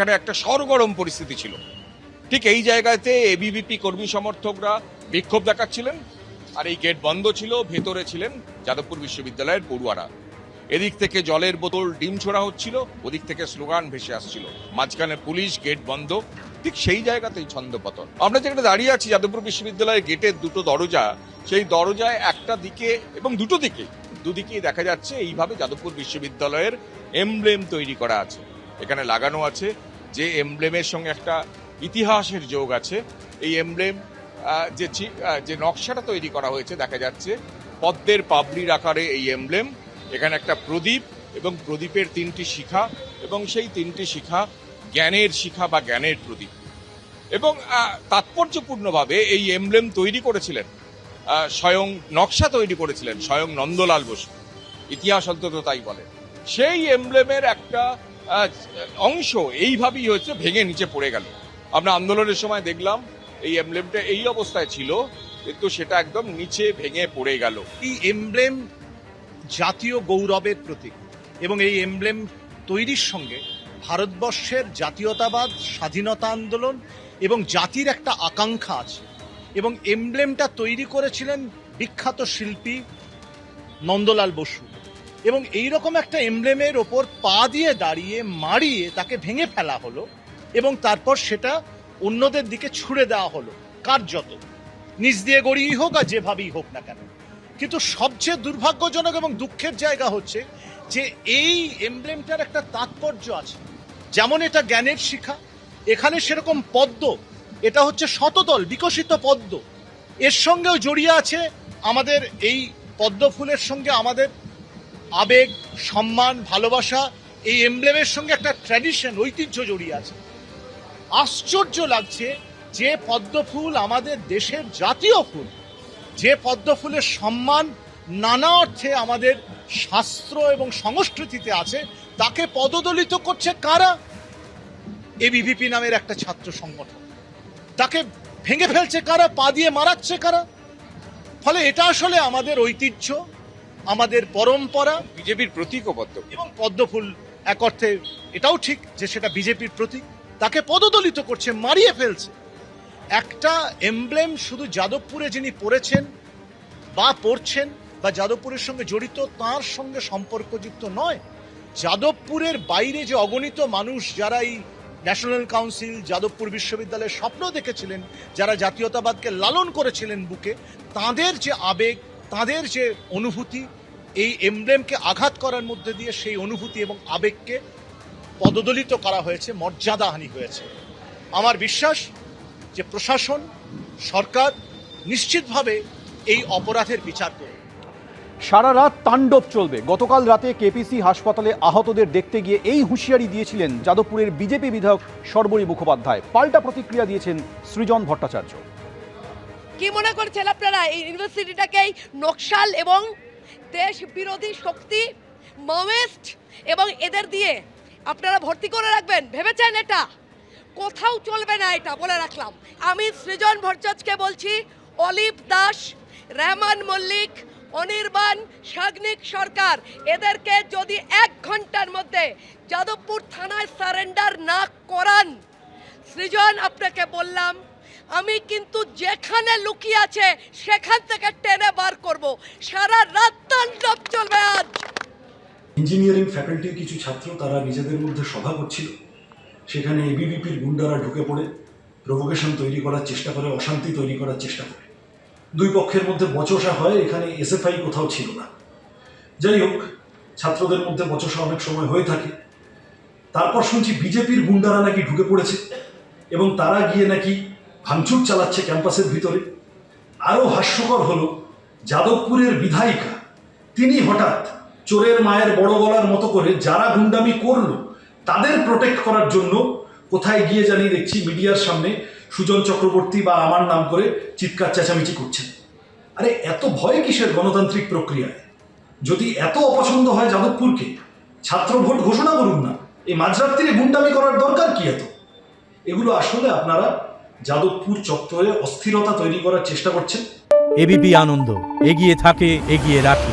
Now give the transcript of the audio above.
এখানে একটা সরগরম পরিস্থিতি ছিল। ঠিক এই জায়গাতে এবিভিপি কর্মী সমর্থকরা বিক্ষোভ দেখাচ্ছিলেন, আর এই গেট বন্ধ ছিল। ভেতরে ছিলেন যাদবপুর বিশ্ববিদ্যালয়ের পড়ুয়ারা। এদিক থেকে জলের বোতল, ডিম ছোড়া হচ্ছিল, ওদিক থেকে স্লোগান ভেসে আসছিল, মাঝখানে পুলিশ, গেট বন্ধ। ঠিক সেই জায়গাতেই ছন্দপতন। আমরা যেখানে দাঁড়িয়ে আছি, যাদবপুর বিশ্ববিদ্যালয়ের গেটের দুটো দরজা, সেই দরজায় একটা দিকে এবং দুদিকেই দেখা যাচ্ছে এইভাবে যাদবপুর বিশ্ববিদ্যালয়ের এমব্লেম তৈরি করা আছে। এখানে লাগানো আছে, যে এমব্লেমের সঙ্গে একটা ইতিহাসের যোগ আছে। এই এমব্লেম যে নকশাটা তৈরি করা হয়েছে, দেখা যাচ্ছে পদ্মের পাবলির আকারে এই এমব্লেম। এখানে একটা প্রদীপ এবং প্রদীপের তিনটি শিখা, এবং সেই তিনটি শিখা জ্ঞানের শিখা বা জ্ঞানের প্রদীপ। এবং তাৎপর্যপূর্ণভাবে এই এমব্লেম তৈরি করেছিলেন, স্বয়ং নকশা তৈরি করেছিলেন স্বয়ং নন্দলাল বসু। ইতিহাস অন্তত তাই বলে। সেই এমব্লেমের একটা অংশ এইভাবেই হচ্ছে ভেঙে নিচে পড়ে গেল। আমরা আন্দোলনের সময় দেখলাম এই এমব্লেমটা এই অবস্থায় ছিল, কিন্তু সেটা একদম নিচে ভেঙে পড়ে গেল। এই এমব্লেম জাতীয় গৌরবের প্রতীক, এবং এই এমব্লেম তৈরির সঙ্গে ভারতবর্ষের জাতীয়তাবাদ, স্বাধীনতা আন্দোলন এবং জাতির একটা আকাঙ্ক্ষা আছে। এবং এমব্লেমটা তৈরি করেছিলেন বিখ্যাত শিল্পী নন্দলাল বসু। এবং এইরকম একটা এমব্লেমের ওপর পা দিয়ে দাঁড়িয়ে মারিয়ে তাকে ভেঙে ফেলা হলো, এবং তারপর সেটা অন্যদের দিকে ছুড়ে দেওয়া হলো, কার্যত নিজ দিয়ে গড়িয়েই হোক আর যেভাবেই হোক না কেন। কিন্তু সবচেয়ে দুর্ভাগ্যজনক এবং দুঃখের জায়গা হচ্ছে যে এই এমব্লেমটার একটা তাৎপর্য আছে। যেমন এটা জ্ঞানের শিখা, এখানে সেরকম পদ্ম, এটা হচ্ছে শতদল বিকশিত পদ্ম। এর সঙ্গেও জড়িয়ে আছে আমাদের এই পদ্ম ফুলের সঙ্গে আমাদের আবেগ, সম্মান, ভালোবাসা। এই এমব্লেমের সঙ্গে একটা ট্র্যাডিশন, ঐতিহ্য জড়িয়ে আছে। আশ্চর্য লাগছে যে পদ্ম ফুল আমাদের দেশের জাতীয় ফুল, যে পদ্ম ফুলের সম্মান নানা অর্থে আমাদের শাস্ত্র এবং সংস্কৃতিতে আছে, তাকে পদদলিত করছে কারা? এবিভিপি নামের একটা ছাত্র সংগঠন। তাকে ভেঙে ফেলছে কারা? পা দিয়ে মারাচ্ছে কারা? ফলে এটা আসলে আমাদের ঐতিহ্য, আমাদের পরম্পরা, বিজেপির প্রতীক ও পদ্ম। এবং পদ্ম ফুল এক অর্থে এটাও ঠিক যে সেটা বিজেপির প্রতীক। তাকে পদদলিত করছে, মারিয়ে ফেলছে। একটা এমব্লেম শুধু যাদবপুরে যিনি পড়েছেন বা পড়ছেন বা যাদবপুরের সঙ্গে জড়িত তার সঙ্গে সম্পর্কযুক্ত নয়। যাদবপুরের বাইরে যে অগণিত মানুষ যারা এই ন্যাশনাল কাউন্সিল, যাদবপুর বিশ্ববিদ্যালয়ের স্বপ্ন দেখেছিলেন, যারা জাতীয়তাবাদকে লালন করেছিলেন বুকে, তাদের যে আবেগ, তাদের যে অনুভূতি, এই এমব্লেমকে আঘাত করার মধ্যে দিয়ে সেই অনুভূতি এবং আবেগকে পদদলিত করা হয়েছে, মর্যাদাহানি হয়েছে। আমার বিশ্বাস যে প্রশাসন, সরকার নিশ্চিতভাবে এই অপরাধের বিচার করবে। সারা রাত তাণ্ডব চলবে। গতকাল রাতে কেপিসি হাসপাতালে আহতদের দেখতে গিয়ে এই হুঁশিয়ারি দিয়েছিলেন যাদবপুরের বিজেপি বিধায়ক শর্বরী মুখোপাধ্যায়। পাল্টা প্রতিক্রিয়া দিয়েছেন সৃজন ভট্টাচার্য। কি মনে করছেন আপনারা এই ইউনিভার্সিটিটাকেই নকশাল এবং দেশ বিরোধী শক্তি, মাওয়িস্ট এবং এদের দিয়ে আপনারা ভর্তি করে রাখবেন? ভেবেছেন? এটা কোথাও চলবে না, এটা বলে রাখলাম। আমি সৃজন ভট্টাচার্যকে বলছি, অলিভ দাস, রহমান মল্লিক, অনির্বাণ, সাগ্নিক সরকার, এদেরকে যদি 1 ঘন্টার মধ্যে যাদবপুর থানায় সারেন্ডার না করান, সৃজন আপনাকে বললাম আমি কিন্তু যেখানে লুকিয়ে আছে সেখান থেকে টেনে বার করব। সারা রাত তাণ্ডব চলবে আজ। ইঞ্জিনিয়ারিং ফ্যাকাল্টির কিছু ছাত্র তারা নিজেদের মধ্যে সভা করছিল, সেখানে এবিভিপির গুন্ডারা ঢুকে পড়ে প্রভোকেশন তৈরি করার চেষ্টা করে, অশান্তি তৈরি করার চেষ্টা করে। দুই পক্ষের মধ্যে বচসা হয়। এখানে এসএফআই কোথাও ছিল না। যাই হোক, ছাত্রদের মধ্যে বচসা অনেক সময় হয়ে থাকে। তারপর শুনছি বিজেপির গুন্ডারা নাকি ঢুকে পড়েছে এবং তারা গিয়ে নাকি ভাঙচুর চালাচ্ছে ক্যাম্পাসের ভিতরে। আরও হাস্যকর হলো, যাদবপুরের বিধায়িকা তিনি হঠাৎ চোরের মায়ের বড় গলার মতো করে যারা গুন্ডামি করলো তাদের প্রোটেক্ট করার জন্য কোথায় গিয়ে জানি দেখছি মিডিয়ার সামনে সুজন চক্রবর্তী বা আমার নাম করে চিৎকার চেঁচামেচি করছেন। আরে এত ভয় কিসের গণতান্ত্রিক প্রক্রিয়ায়? যদি এত অপছন্দ হয় যাদবপুরকে, ছাত্র ভোট ঘোষণা করুন না। এই মাঝরাত্রিরে গুন্ডামি করার দরকার কি এত? এগুলো আসলে আপনারা যাদবপুর চত্বরে অস্থিরতা তৈরি করার চেষ্টা করছেন। এবিপি আনন্দ, এগিয়ে থাকে, এগিয়ে রাখে।